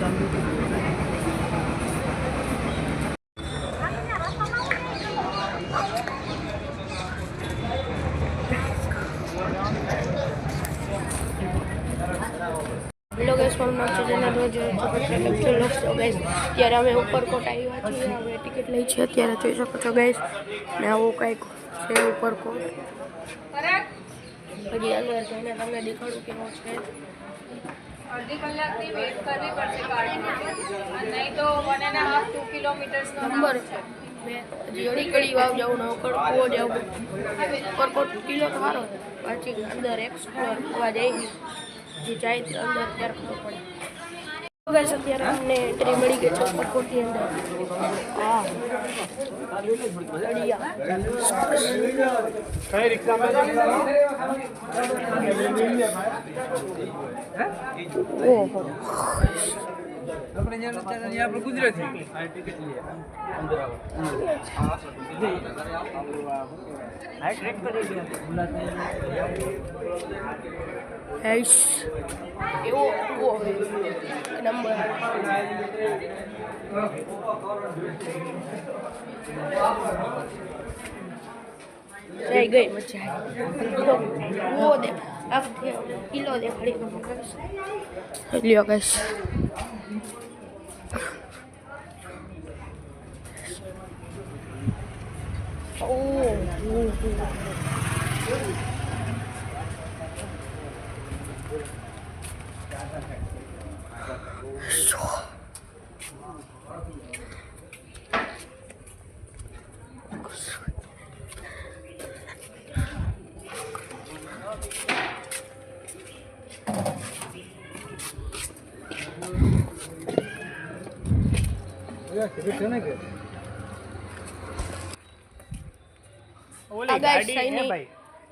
Hello guys, મારું નામ છે જેના રોજ ગાઈસ ત્યારે અમે ઉપરકોટ આવ્યા છીએ. અમે ટિકિટ લઈ છે અત્યારે જોઈ શકો છો ગાઈસ. ને આવું કંઈક છે ઉપરકોટ. હજી અંદર જઈને તમને દેખાડું કેવો છે. અડધી કલાકની વેટ કરવી પડશે ગાડી માટે, નહીં તો 1.5-2 કિલોમીટર્સનો નંબર છે. હજી અડી કડી વાવ જવું ને કડકુઓ જવું. ઉપરકોટ કિલો તો સારો છે, પછી અંદર એક્સપ્લોર થવા જાય જે જાય અંદર ત્યારે ખબર પડે. ગાઈસ અત્યારે અમને એન્ટ્રી મળી ગઈ છે ઉપરકોટની અંદર. હા ઓહો ગુજરાતી એવો નંબર જઈ ગઈ મજા આવી. દે આખી કિલો દેખાડી લ્યો ગાઈસ.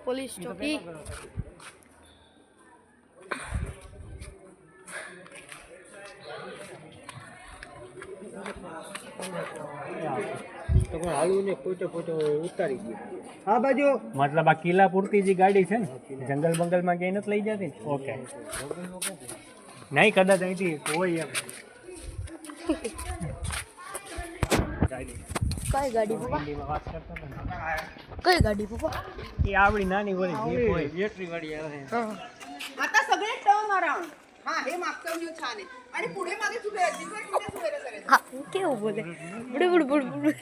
પોલીસ ચોકી તો કોઈ હાલું ને ફોટો ઉતારી દે આ બાજુ. મતલબ આ કિલ્લા પૂરતી જે ગાડી છે ને, જંગલ બંગલમાં ક્યાંય નથી લઈ જતી. ઓકે નહીં, કદાચ અહીંથી હોય એમ. કઈ ગાડી પપ્પા? કઈ ગાડી પપ્પा? એ આવડી નાની ઓલી જીપ હોય, બેટરી વાળી આવે. आता सगळे टर्न अराउंड. हां हे मागचं व्ह्यू छान आहे आणि पुढे मागे सुद्धा डिफरंट सुद्धा सगळे. હા કેવું બોલે બુડ બુડ બુડ બુડ.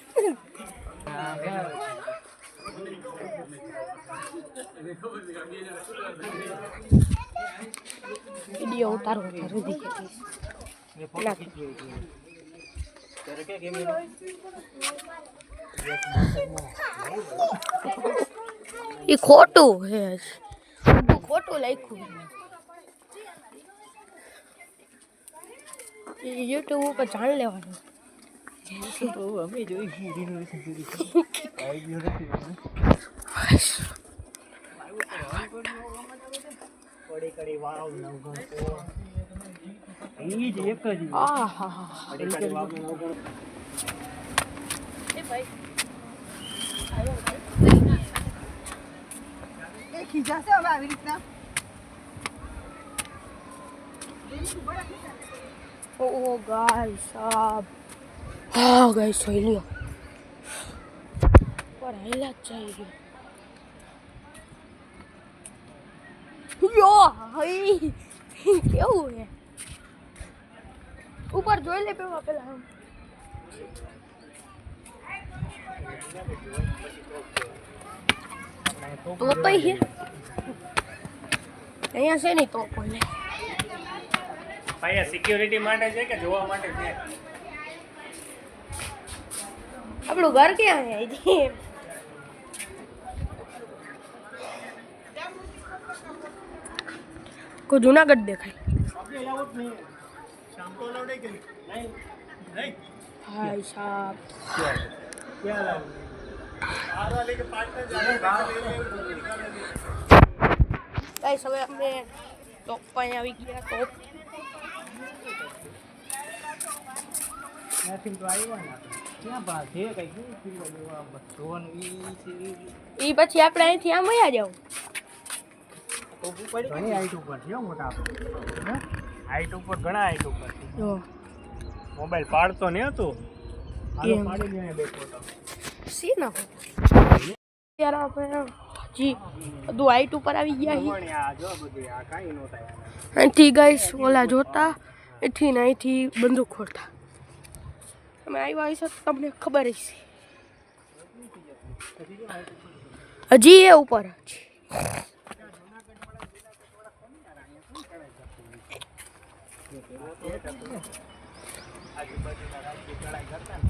વિડિયો ઉતારો દીધી એ ખોટું હે, ખોટું લખ્યું. યુટ્યુબ ઉપર જાણ લેવાનું. અમે જોઈ કડી વાવ નવ એ જ એક જ. હા હા હા हे खिजासे हवे આવી રીતના. Oh guys, हाँ guys सही लियो पर हिला चाहिए यो हाय કેવું હે ઉપર જોઈ લે પેલા પેલા તો હે અહીંયા છે નહીં તો કોઈ ભાઈ સિક્યુરિટી માટે છે કે જોવા માટે છે? આપણું ઘર ક્યાં છે? કોઈ જુનાગઢ દેખાય. ભાઈ સાહેબ ગાઈસ હવે અમે ટોપ પાસે આવી ગયા. ટોપ નથી તો આવ્યા ને ક્યાં બા છે કઈ કિલો લેવા જોવાનું ઈ પછી આપણે અહીંથી આમ વયા જાવ. ઘણી હાઈટ ઉપર છે મોટા હાઈટ ઉપર ઘણા હાઈટ ઉપર જો મોબાઈલ પાડતો ને હતું હાલો એમ. પાડી દે બે ફોટો સી ના ત્યારે આપણે જી બધું હાઈટ ઉપર આવી ગયા છીએ પણ આ જો બધું આ કાંઈ નો થાય અહીંથી ગાઈસ ઓલા જોતા અહીંથી ને અહીંથી બંદૂક ખોલતા તમે આવ્યા હશો તો તમને ખબર હશે હજી એ ઉપર હજી આજુબાજુના રાજ્ય ચડાઈ કરતા ને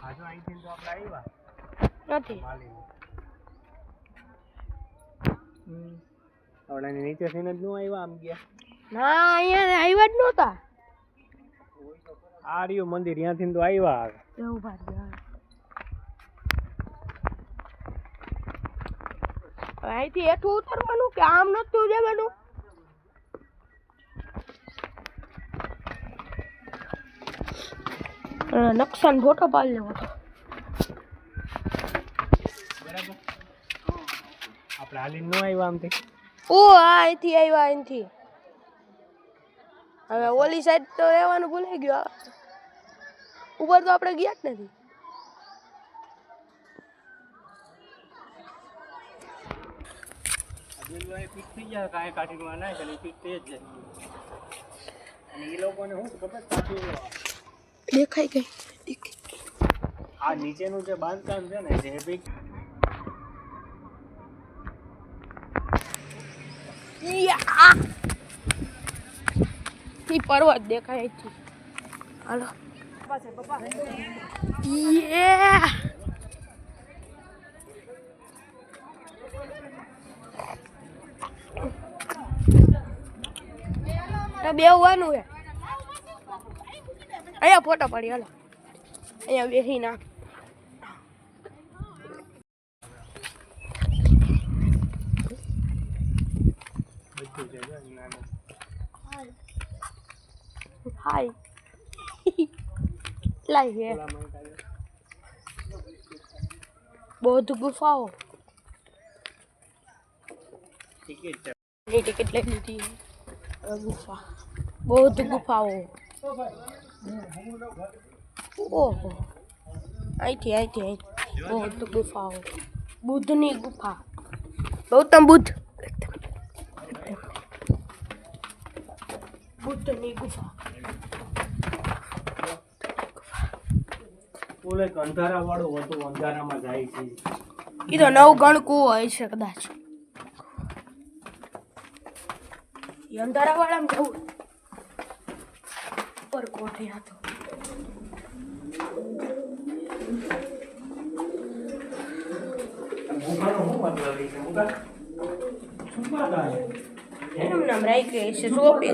આજુ અહીંથી તો આપણે આવ્યા નથી આવડાની નીચે થઈને જ નું આવ્યા આમ ગયા ના અહીંયા આવ્યા જ નહોતા આ રહ્યું મંદિર ત્યાંથી તો આવ્યા એવું ભાઈ અહીંથી હેઠું ઉતરવાનું કે આમ નતું જવાનું નકશાન ફોટો પાડી લેવો તો બરાબર આપણે હાલી નો આવ્યા આમથી ઓ આ અહીંથી આવ્યા અહીંથી હવે ઓલી સાઈડ તો રહેવાનું ભૂલાઈ ગયો ઉપર તો આપણે ગયા જ નથી ફિક્સ થઈ ગયા કાંઈ કાઢીમાં ના ચાલે ફિક્સ થઈ જ જાય અને એ લોકોને શું ખબર કાઢી દેખાઈ ગઈ આ નીચેનું જે બાંધકામ છે ને જે બી પર્વત દેખાય છે હાલો યે બેહવાનું હે અહીંયા ફોટો પાડી હાલો અહીંયા બેસી ના બધું છે જો નાનું હાય લાઈ હે બૌદ્ધ ગુફાઓ ટિકિટ છે ની ટિકિટ લઈ લીધી ગુફા બૌદ્ધ ગુફાઓ ઓહો અહીંથી બૌદ્ધ ગુફાઓ બુદ્ધની ગુફા ગૌતમ બુદ્ધ બુદ્ધની ગુફા ઓલે અંધારા વાળું હતું અંધારામાં જાય છે એ તો નવ ગણકું હોય છે કદાચ એ અંધારા વાળામાં જવું ઉપર કોઠે હતો એનું નામ રાખી છે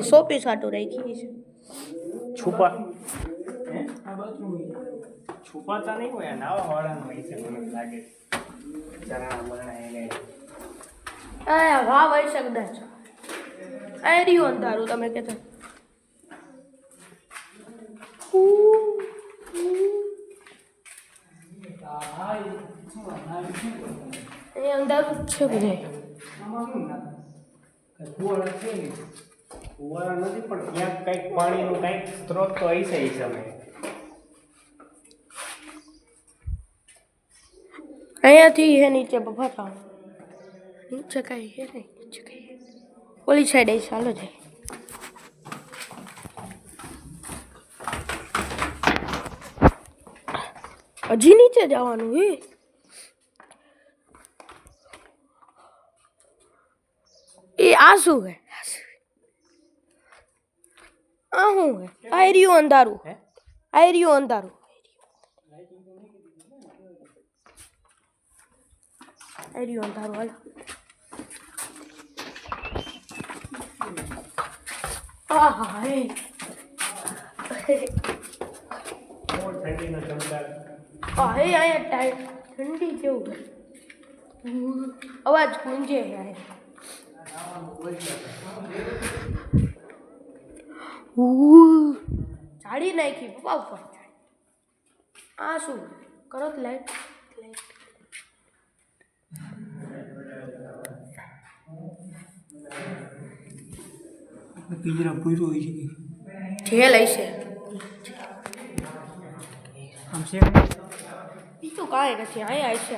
સોપી સાટું રાખી છે છુપા છુપાતા નહીં હોય નાવા વાળાનું હોય છે મને લાગે ચણા બરણા એને આ વાહ હોય છે કદાચ આ રહ્યું અંધારું તમે કહેતા એ અંધારું જ છે બધે ફુવારા છે ને ફુવારા નથી પણ ક્યાંક કંઈક પાણીનું કંઈક સ્ત્રોત તો હશે એ સમયે અહીંયાથી હે નીચે બફાતા નીચે કઈ હે નહીં નીચે કઈ ઓલી સાઈડ આવી ચાલો જાય હજી નીચે જવાનું હે એ આ શું હે આ શું હે આ રહ્યું અંધારું આ રહ્યું અંધારું આ રહ્યું અંધારું હાલ આહા હે ઠંડીનો ચમકાર આ હે અહીંયા ટાઈટ ઠંડી જેવું અવાજ ગુંજે યાર ઝાડી નાખી પપ્પા ઉપર આ શું કરો તો લાઈટ પિંજરા પૂરું હોય છે જેલ હશે આમ છે બીજું કાંઈ નથી અહીંયા હશે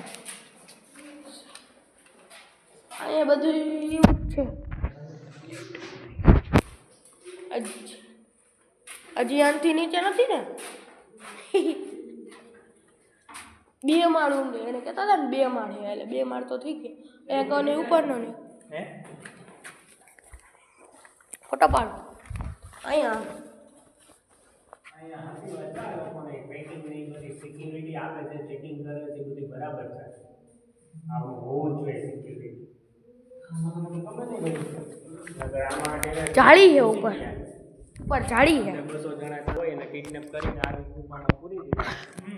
અહીંયા બધું એવું જ છે હજી આનથી નીચે નથી ને બે માળ ઊંડે એને કહેતા હતા ને 2 માળ છે એટલે 2 માળ તો થઈ ગયા એક અને ઉપરનો નહીં હે ફોટો પાડો અહીંયા સિક્યુરિટી આપે છે ચેકિંગ કરે છે બધું બરાબર છે આવું હોવું જોઈએ સિક્યુરિટી જાળી છે ઉપર જાળી છે 200 જણા હોય અને કિડનેપ કરીને આ રીતનું પૂરી દીધી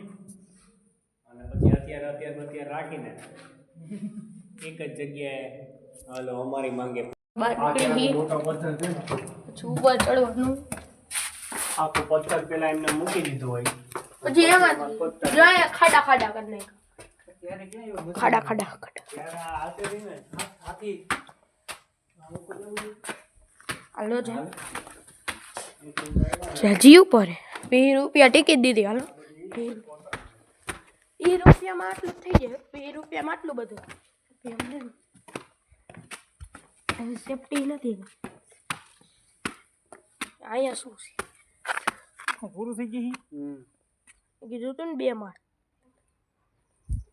અને પછી અત્યારે રાખીને એક જ જગ્યાએ હાલો અમારી માંગે મોટો પથ્થર છે ને પછી ઉપર ચડવાનું આખું પથ્થર પેલા એમને મૂકી દીધું હોય પછી એમાં જો અહીંયા ખાડા કરી નાખ ખાડા હાલો જી ઉપર 2 રૂપિયા ટિકિટ દીધી હાલો 2 રૂપિયામાં આટલું થઈ જાય 2 રૂપિયામાં આટલું બધું સેફટી નથી અહીંયા શું છે પૂરું થઈ ગયું કીધું તું ને 2 માળ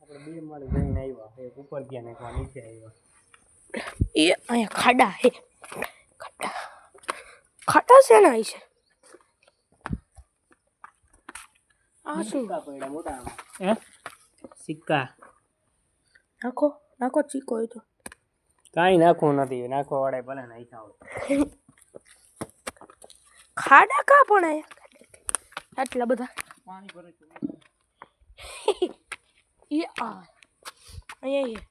આપણે 2 માળ જઈને આવ્યા એક ઉપર ગયા ને એક નીચે આવ્યા એ અહીંયા ખાડા હે ખાડા છે ને છે આ શું પડ્યા મોટા હે સિક્કા નાખો ચીકો હોય તો કાંઈ નાખવું નથી નાખવા વાળા ભલે નાખ્યા હોય ખાડા કા પણ અહીંયા આટલા બધા પાણી ભરે છે એ આ અહીંયા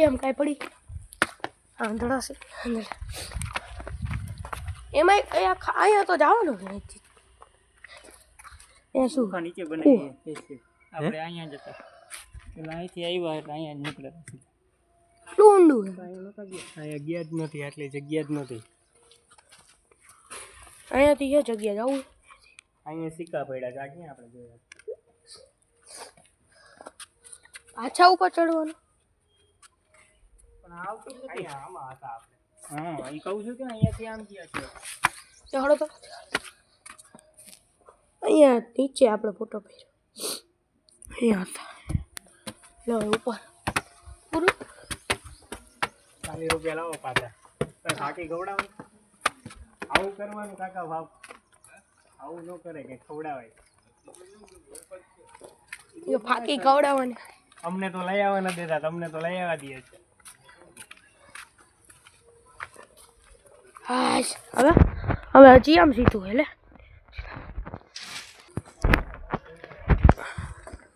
એમ કાંઈ પડી આંધળા છે એમાં અહીંયા તો જવાનું ને એ શું નીચે બનાવીએ આપણે અહીંયા જતા પેલા અહીંથી આવ્યા એટલે અહીંયા જ નીકળ્યા ઊંડું અહીંયા ગયા જ નથી આટલી જગ્યા જ નથી અહીંયાથી એ જગ્યા જવું અહીંયા સિક્કા પડ્યા છે આ ક્યાં આપણે જોયા પાછા ઉપર ચડવાનું પણ આવતું નથી આમાં હતા આપણે હા એ કહું છું કે અહીંયાથી આમ ગયા છે ચડો તો અહીંયા નીચે આપણે ફોટો પાડ્યો અહીંયા હતા લો ઉપર પૂરું 40 રૂપિયા લાવો પાછા થાકી ગવડાવવાનું આવું કરવાનું કાકા ભાવ આવું ન કરે કે ખવડાવાય એ ફાકી ખવડાવવાની અમને તો લઈ આવવા ન દેતા તમને તો લઈ આવવા દે છે હાશ હવે હજી આમ સીધું એટલે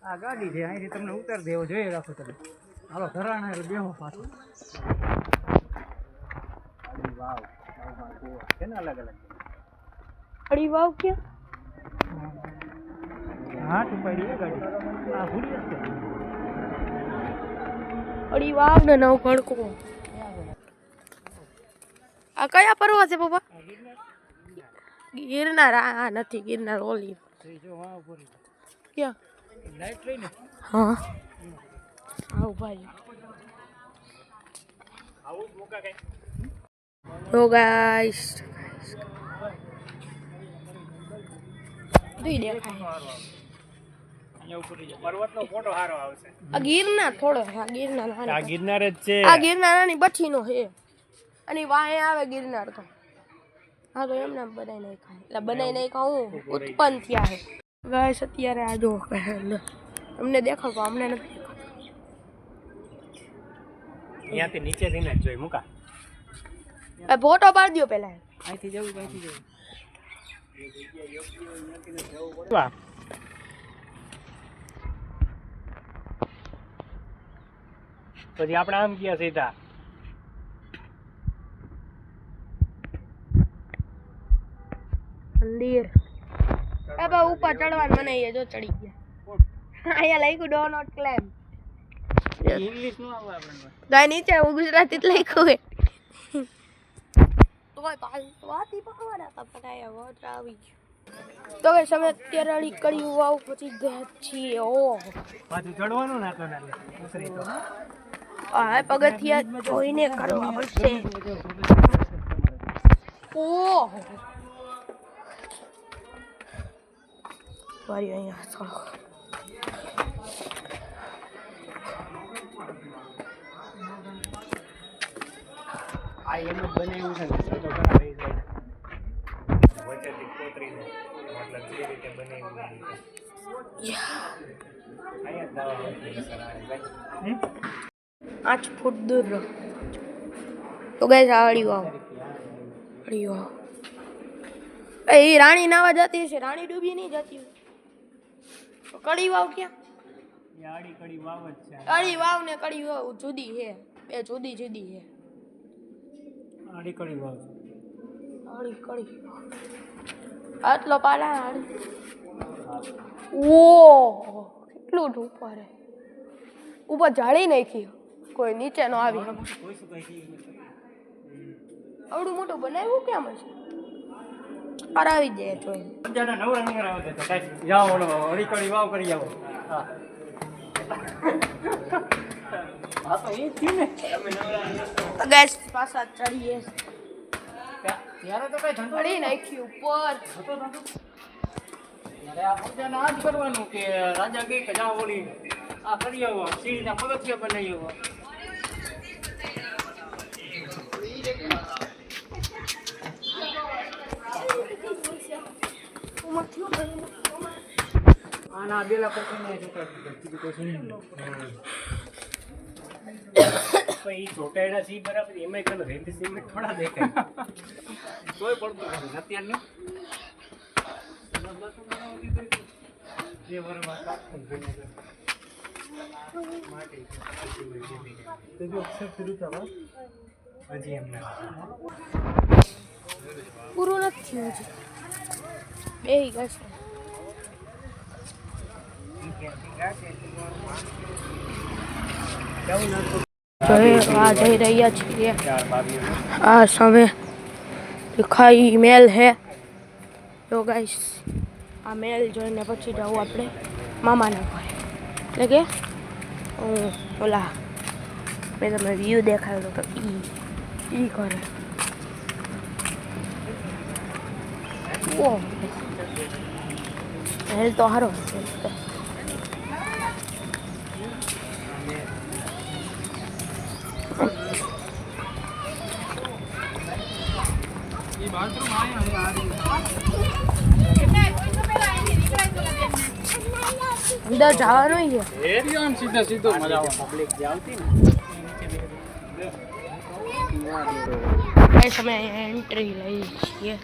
આ ગાડી છે અહીંથી તમને ઉતાર દેવો જોઈએ રાખો તમે હાલો ઘરાણા એટલે બેહો પાછું વાવ છે ને અલગ અલગ અડી વાવ ક્યાં હા તું પડી ગાડી આ ભૂલી જશે અડી વાવ ને નવ ખડકો આ કયા પર્વત છે પપ્પા ગિરનાર આ નથી ગિરનાર ઓલી જો હા ઉપર ક્યાં લાઈટ લઈને હા આવ ભાઈ આવું જ મોકા કઈ તો ગાઈસ દઈ દેખાય અહીંયા ઉપર પર્વતનો ફોટો સારો આવશે આ ગિરનાર થોડો આ ગિરનાર આ ગિરનાર જ છે આ ગિરનારની બઠીનો છે અને વાય આવે ગિરનાર તો હા તો એમને બનાવી નહીં ખાય એટલે બનાવી નહીં ખાવું ઉત્પન્ન થયા છે ગાઈસ અત્યારે આ જો અમને દેખાડો અમને નથી દેખાડો અહીંયાથી નીચેથી ને જ જોઈ મૂકા ફોટો પાડી દો પેલા અહીંથી જવું અહીંથી જવું પછી આપણે આમ ગયા સીધા મંદિર એ બા ઉપર ચડવાનું મને એ જો ચડી ગયા અહીંયા લખ્યું ડો નોટ ક્લાઇમ્બ ઇંગ્લિશ નો આવે આપણે ગાય નીચે હું ગુજરાતી જ લખ્યું હે તો ભાઈ વાતી પકવાના તા પટાયા વોટ આવી ગયું તો ગાઈસ અમે અત્યારે અડી કડી વાવ પછી ગયા છીએ ઓહ પાછું ચડવાનું ના તો ના ઉતરી તો આ પગથિયા જોઈને કરવા પડશે ઓહ વારી અહીંયા થોડો આ એમ જ બનાવ્યું છે ને તો ઘણા રહી જાય વચ્ચેથી કોતરીને મતલબ જે રીતે બનાવ્યું એ રીતે અહીંયા દવા હોતી સર 8 ફૂટ દૂર રહો તો ગાઈસ આડી વાવ એ રાણી નાવા જતી હશે રાણી ડૂબી નહીં જતી તો કડી વાવ ક્યાં એ આડી કડી વાવ જ છે કડી વાવ ને કડી વાવ જુદી છે બે જુદી જુદી છે આડી કડી વાવ આડી કડી આટલો પાડા આડી ઓ કેટલું ઉપર હે ઉપર જાળી નાખી કોઈ નીચે નો આવી કોઈ શું કહી આવડું મોટું બનાવ્યું કેમ હશે આવી જાય જોઈ બધાના નવરા નવરા આવતા તો કાઈ જાઓ ઓલો અડી કડી વાવ કરી આવો હા આ તો એ થી ને તમે નવરા ગેસ પાછા ચડીએ ત્યારે તો કઈ ધંધો પડી નાખી ઉપર હતો ધંધો ત્યારે આ બધાને આ જ કરવાનું કે રાજા કે જાઓ ઓલી આ કરી આવો સીડીના પગથિયા બનાવી આવો આના બેલા પકડીને જોતા કોઈ સુની પછી ચોટાડા સી બરાબર એમાં કલ રેતી સિમેન્ટ થોડા દેખાય તોય પડતું નથી અત્યારનું જે વરમાં કાપતું માટી તો જો અક્ષર શરૂ થવા હજી એમને પૂરું નથી થયું હજી બેહી ગયા જઈ રહ્યા છીએ આ સામે ખાઈ મેલ હે તો ગાઈસ આ મેલ જોઈને પછી જાઉં આપણે મામાના ઘરે એટલે કે ઓલા મેં તમને વ્યૂ દેખાડ્યો તો ઈ ઘરે ઓ મેલ તો સારો છે અંદર જવાનું છે એરિયા સીધા સીધો મજા આવે પબ્લિક જે આવતી ને એ સમય એન્ટ્રી લઈ છીએ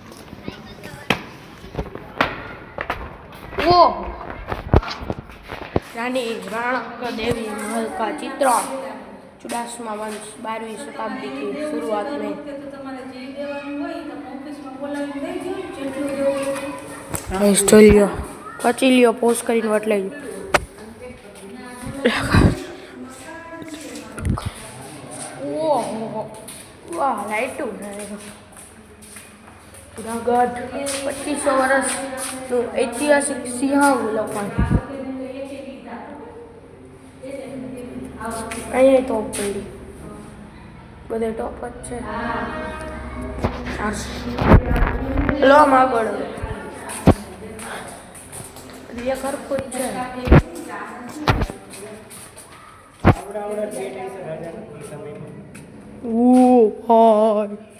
ઓ રાણી राणक देवी महल का चित्रण चुडासमा वंश 12वीं शताब्दी की शुरुआत में ऑस्ट्रेलिया पची लियो पोस्ट કરીને વટ લઈ ઓહો વાહ લાઈટું જુનાગઢ 2500 વર્ષનું ઐતિહાસિક સિંહાવું લોકોને અહીંયા ટોપ પડી બધે ટોપ જ છે લો આગળ બે ખરખું જ છે આવડા ગેટ છે રાજાના એ સમયમાં ઓ ભાઈ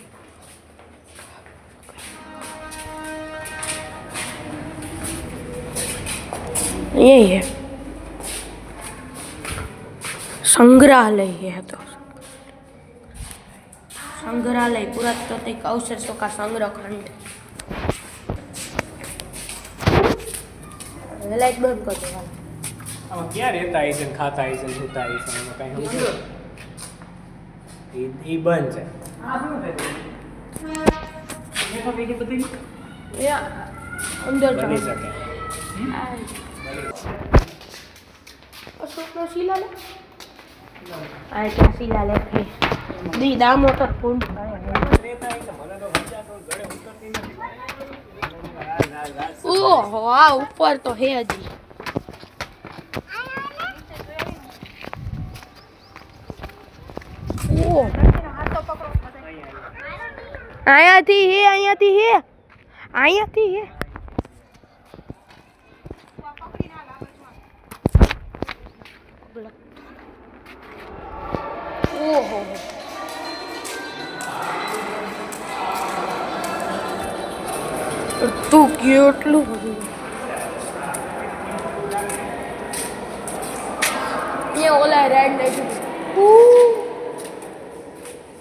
यही है संग्रहालय है तो संग्रहालय पुरातात्विक अवशेषों का संग्रह खंड लाइट बंद कर दो આમાં ક્યાં રહેતા હશે ને ખાતા હશે ને સુતા હશે એમાં કાંઈ સમજો એ બંધ છે આ શું થાય એ તો બીજી બધી या અંદર બની જાઓ શકે અશોકનો શિલાલેખ આ ત્યાં શિલાલેખ છે દી દામોદર કુંડ ઓહો આ ઉપર તો હે હજી ઓહ અહીંયાથી હે ઓહો તું કેટલું બધું અહીંયા ઓલા રેડ નાખી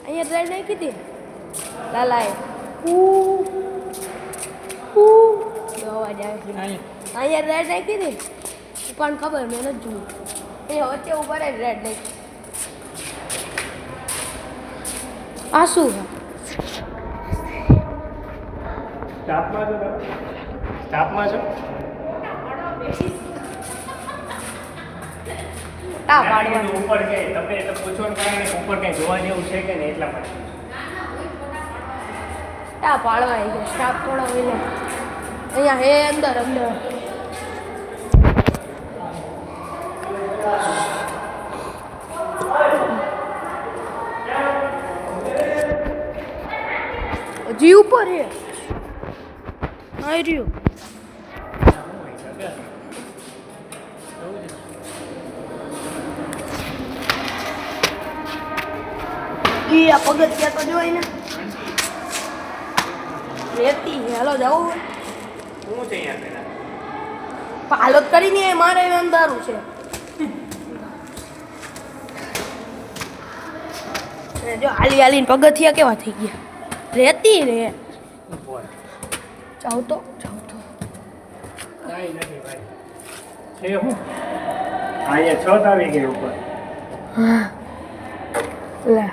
અહીંયા રેડ નાખી દે લાલાએ અવાજ આવે છે અહીંયા રેડ નાખી દે પણ ખબર મેં નથી જોયું અહીંયા વચ્ચે ઉપર જ રેડ નાખી આ શું સ્ટાફમાં છો ટા પાડવાનું ઉપર કે તમે તો પૂછવાનું કારણ કે ઉપર કઈ જોવા જેવું છે કે નહીં એટલા માટે ટા પાડવા આવી ગયા સ્ટાફ થોડા હોય અહીંયા હે અંદર હજી ઉપર હે આવી રહ્યું આ પગથિયા તો જોઈ ને રેતી હેલો જાવું શું છે અહીંયા પેલા હાલત કરીને મારે અંધારું છે જો હાલી હાલીને પગથિયા કેવા થઈ ગયા રેતી રે ઉપર જાવ તો કાંઈ નથી ભાઈ છે હું અહીંયા છત આવી ગઈ ઉપર લે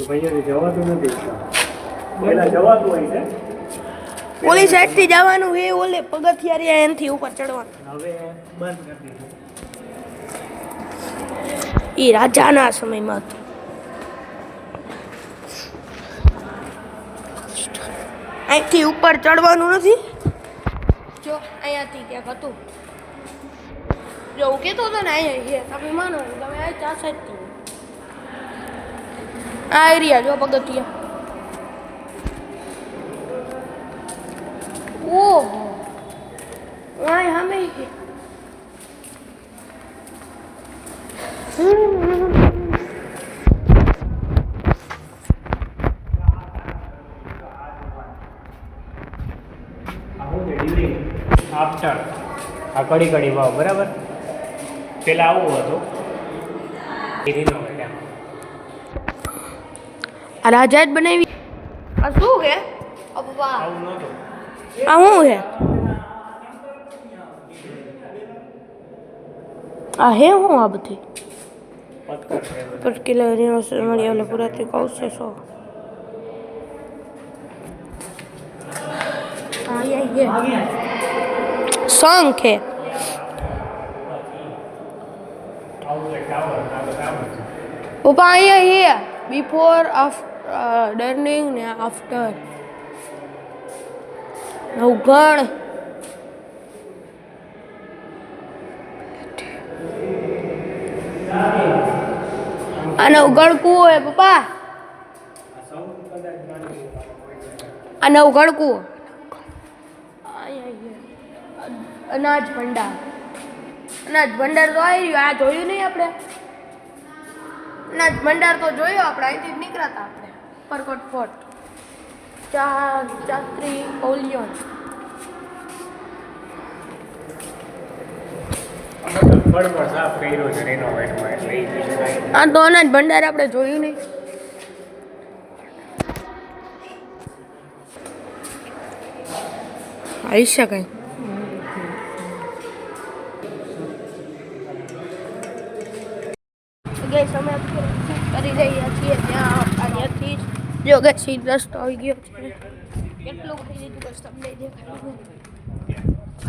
ભાઈઓ જવાતું નથી પહેલા જવાતું હોય છે ઓલી સાઈડ થી જવાનું હે ઓલે પગથિયા રે એનથી ઉપર ચડવાનું હવે બંધ કરી દીધું એ રાજાના સમયમાં હતું અહીંથી ઉપર ચડવાનું નથી જો અહીંયાથી ક્યાંક હતું જો હું કહેતો હતો ને અહીંયા તમે માનો તમે આ ચા સાઈડથી આ એરિયા જો પગથિયા ઓહો આય સામે આફ્ટર આ કડી કડી વાવ બરાબર પેલા આવું હતું એ રિનોવેટ એમ આ રાજા જ બનાવી આ શું હે અબ્બા આવું નહોતું આ શું હે આ હે હું આ બધી પથ્થર છે બધું. પર્ટિક્યુલર યુનિવર્સિટી મળી એટલે પુરાતન અવશેષો શંખ હે આવું છે ટાવર ટાવર પપ્પા અહીંયા હે બિફોર ડર્નિંગ ને આફ્ટર નવગણ આ નવગણ કૂવો હે પપ્પા આ નવગણ કૂવો અનાજ ભંડાર તો આવી રહ્યો આ જોયું નહીં આપણે અનાજ ભંડાર તો જોયો આપણે અહીંથી જ નીકળ્યા આપણે પરકોટ ફોર્ટ ચાત્રી પૌલિયન બરાબર સાફ કર્યો છે રિનોવેટમાં એટલે એ બીજું કાંઈ આ તો અનાજ ભંડાર આપણે જોયું નહીં આવી શકાય ગેસ અમે કરી રહ્યા છીએ ત્યાં અહીંયાથી જો ગેસ રસ્તો આવી ગયો છે કેટલું કરી દીધું બસ તમને દેખાડું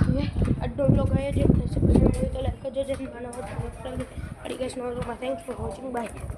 હવે આજનો બ્લોગ અહીંયા જ થશે. તો લાઈક કરજો, જેમ નાના હોય થેન્ક્સ ફોર વોચિંગ. બાય.